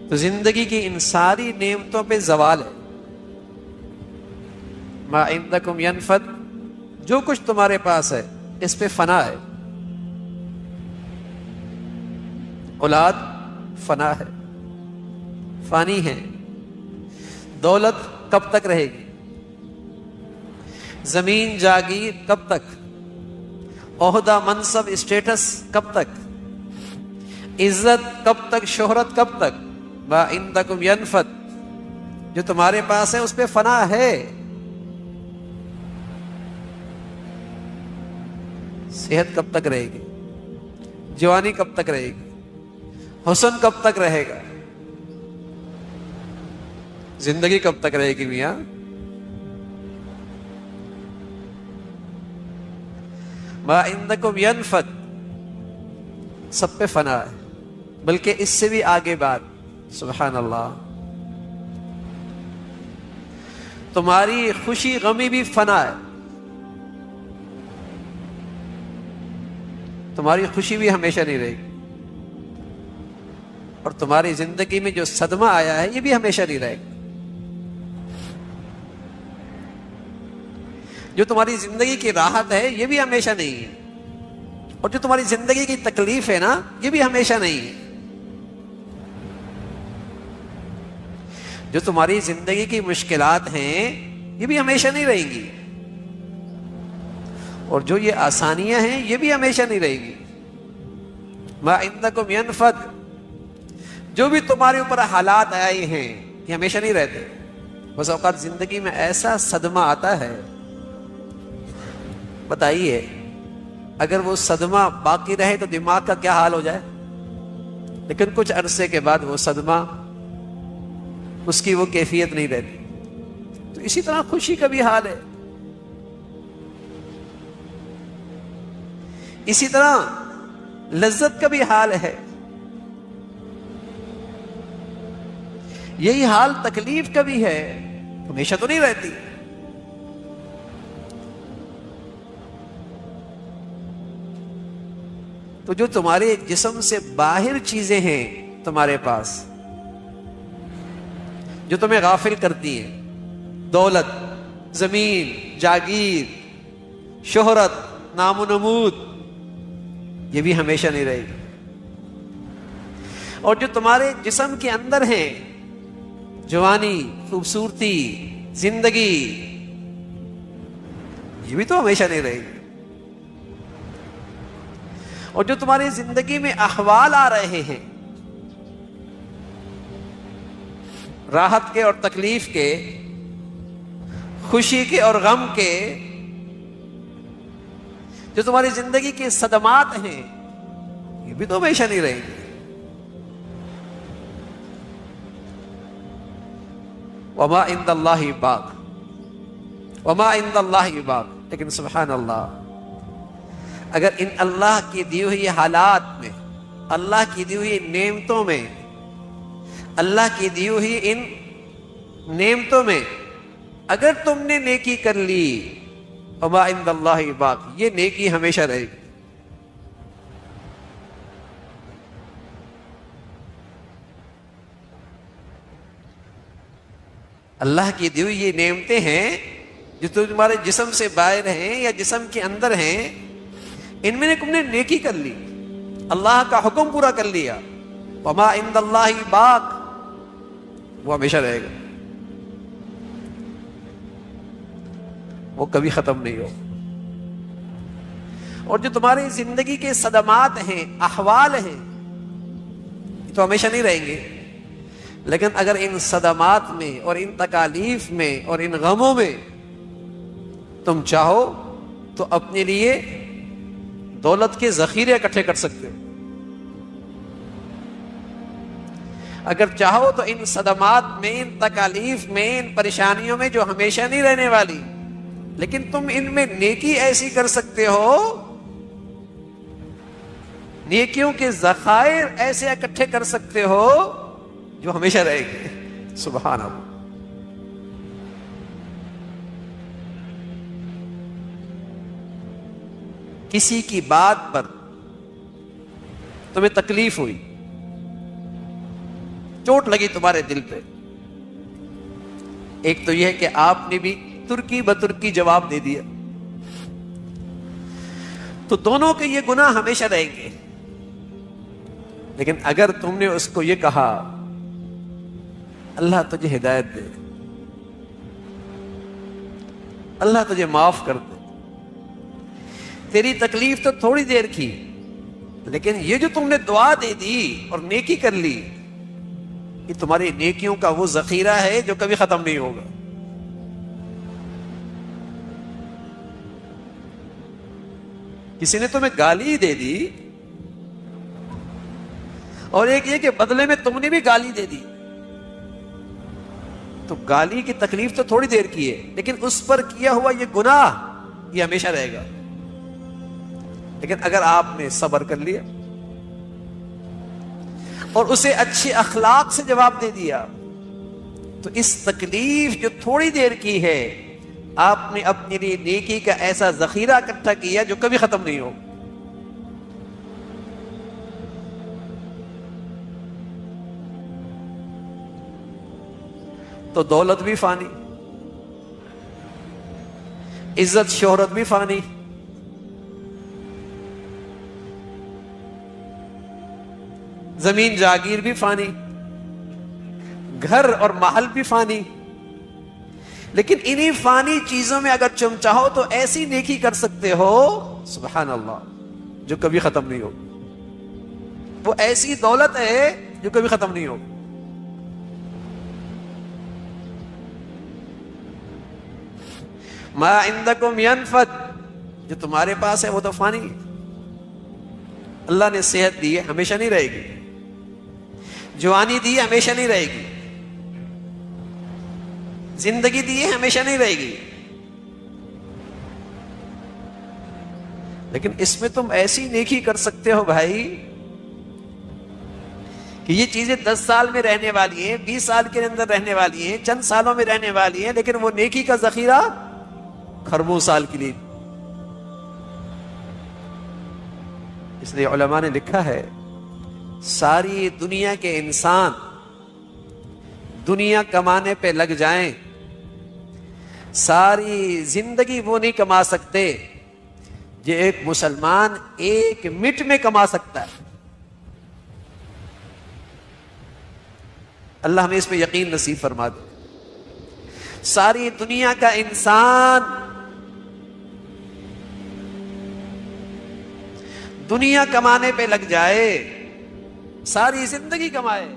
تو زندگی کی ان ساری نعمتوں پہ زوال ہے. ما عندکم ینفد، جو کچھ تمہارے پاس ہے اس پہ فنا ہے. اولاد فنا ہے، فانی ہے. دولت کب تک رہے گی؟ زمین جاگیر کب تک؟ عہدہ منصب اسٹیٹس کب تک؟ عزت کب تک؟ شہرت کب تک؟ ما عندکم ینفد، جو تمہارے پاس ہے اس پہ فنا ہے. صحت کب تک رہے گی؟ جوانی کب تک رہے گی؟ حسن کب تک رہے گا؟ زندگی کب تک رہے گی میاں؟ ما عندکم ینفد، سب پہ فنا ہے. بلکہ اس سے بھی آگے بات، سبحان اللہ، تمہاری خوشی غمی بھی فنا ہے. تمہاری خوشی بھی ہمیشہ نہیں رہے گی، اور تمہاری زندگی میں جو صدمہ آیا ہے یہ بھی ہمیشہ نہیں رہے گا. جو تمہاری زندگی کی راحت ہے یہ بھی ہمیشہ نہیں ہے، اور جو تمہاری زندگی کی تکلیف ہے نا یہ بھی ہمیشہ نہیں ہے. جو تمہاری زندگی کی مشکلات ہیں یہ بھی ہمیشہ نہیں رہیں گی، اور جو یہ آسانیاں ہیں یہ بھی ہمیشہ نہیں رہیں گی. ما عندکم ینفد، جو بھی تمہارے اوپر حالات آئے ہیں یہ ہمیشہ نہیں رہتے. بس اوقات زندگی میں ایسا صدمہ آتا ہے، بتائیے اگر وہ صدمہ باقی رہے تو دماغ کا کیا حال ہو جائے. لیکن کچھ عرصے کے بعد وہ صدمہ، اس کی وہ کیفیت نہیں رہتی. تو اسی طرح خوشی کا بھی حال ہے، اسی طرح لذت کا بھی حال ہے. یہی حال تکلیف کا بھی ہے، ہمیشہ تو نہیں رہتی. تو جو تمہارے جسم سے باہر چیزیں ہیں تمہارے پاس، جو تمہیں غافل کرتی ہیں، دولت، زمین، جاگیر، شہرت، نام و نمود، یہ بھی ہمیشہ نہیں رہے گی. اور جو تمہارے جسم کے اندر ہیں، جوانی، خوبصورتی، زندگی، یہ بھی تو ہمیشہ نہیں رہے گی. اور جو تمہاری زندگی میں احوال آ رہے ہیں، راحت کے اور تکلیف کے، خوشی کے اور غم کے، جو تمہاری زندگی کے صدمات ہیں، یہ بھی تو ہمیشہ نہیں رہیں گے. وما عند اللہ باق، وما عند اللہ باق. لیکن سبحان اللہ، اگر ان اللہ کی دی ہوئی حالات میں، اللہ کی دی ہوئی نعمتوں میں، اللہ کی دی ہوئی ان نعمتوں میں اگر تم نے نیکی کر لی، وما عند اللہ باق، یہ نیکی ہمیشہ رہے گی. اللہ کی دی ہوئی یہ نعمتیں ہیں جو تمہارے جسم سے باہر ہیں یا جسم کے اندر ہیں، ان میں تم نے نیکی کر لی، اللہ کا حکم پورا کر لیا. وما عند اللہ باق، وہ ہمیشہ رہے گا، وہ کبھی ختم نہیں ہو. اور جو تمہاری زندگی کے صدمات ہیں، احوال ہیں، یہ تو ہمیشہ نہیں رہیں گے. لیکن اگر ان صدمات میں اور ان تکالیف میں اور ان غموں میں تم چاہو تو اپنے لیے دولت کے ذخیرے اکٹھے کر سکتے ہو. اگر چاہو تو ان صدمات میں، ان تکالیف میں، ان پریشانیوں میں جو ہمیشہ نہیں رہنے والی، لیکن تم ان میں نیکی ایسی کر سکتے ہو، نیکیوں کے ذخائر ایسے اکٹھے کر سکتے ہو جو ہمیشہ رہے گے. سبحان اللہ. کسی کی بات پر تمہیں تکلیف ہوئی، چوٹ لگی تمہارے دل پہ. ایک تو یہ ہے کہ آپ نے بھی ترکی بترکی جواب دے دیا، تو دونوں کے یہ گناہ ہمیشہ رہیں گے. لیکن اگر تم نے اس کو یہ کہا اللہ تجھے ہدایت دے، اللہ تجھے معاف کر دے، تیری تکلیف تو تھوڑی دیر کی، لیکن یہ جو تم نے دعا دے دی اور نیکی کر لی، یہ تمہاری نیکیوں کا وہ ذخیرہ ہے جو کبھی ختم نہیں ہوگا. کسی نے تمہیں گالی دے دی، اور ایک یہ کہ بدلے میں تم نے بھی گالی دے دی، تو گالی کی تکلیف تو تھوڑی دیر کی ہے، لیکن اس پر کیا ہوا یہ گناہ یہ ہمیشہ رہے گا. لیکن اگر آپ نے صبر کر لیا اور اسے اچھے اخلاق سے جواب دے دیا، تو اس تکلیف جو تھوڑی دیر کی ہے آپ نے اپنی لیے نیکی کا ایسا ذخیرہ اکٹھا کیا جو کبھی ختم نہیں ہو. تو دولت بھی فانی، عزت شہرت بھی فانی، زمین جاگیر بھی فانی، گھر اور محل بھی فانی. لیکن انہی فانی چیزوں میں اگر تم چاہو تو ایسی نیکی کر سکتے ہو سبحان اللہ جو کبھی ختم نہیں ہو. وہ ایسی دولت ہے جو کبھی ختم نہیں ہو. ما عندکم ینفد، جو تمہارے پاس ہے وہ تو فانی ہے. اللہ نے صحت دی ہے، ہمیشہ نہیں رہے گی. جوانی دی ہے، ہمیشہ نہیں رہے گی. زندگی دی ہے، ہمیشہ نہیں رہے گی. لیکن اس میں تم ایسی نیکی کر سکتے ہو بھائی کہ یہ چیزیں 10 سال میں رہنے والی ہیں، 20 سال کے اندر رہنے والی ہیں، چند سالوں میں رہنے والی ہیں، لیکن وہ نیکی کا ذخیرہ خربوں سال کے لیے. اس لیے علماء نے لکھا ہے ساری دنیا کے انسان دنیا کمانے پہ لگ جائیں، ساری زندگی وہ نہیں کما سکتے جو ایک مسلمان 1 منٹ میں کما سکتا ہے. اللہ ہمیں اس پہ یقین نصیب فرما دے. ساری دنیا کا انسان دنیا کمانے پہ لگ جائے، ساری زندگی کمائے،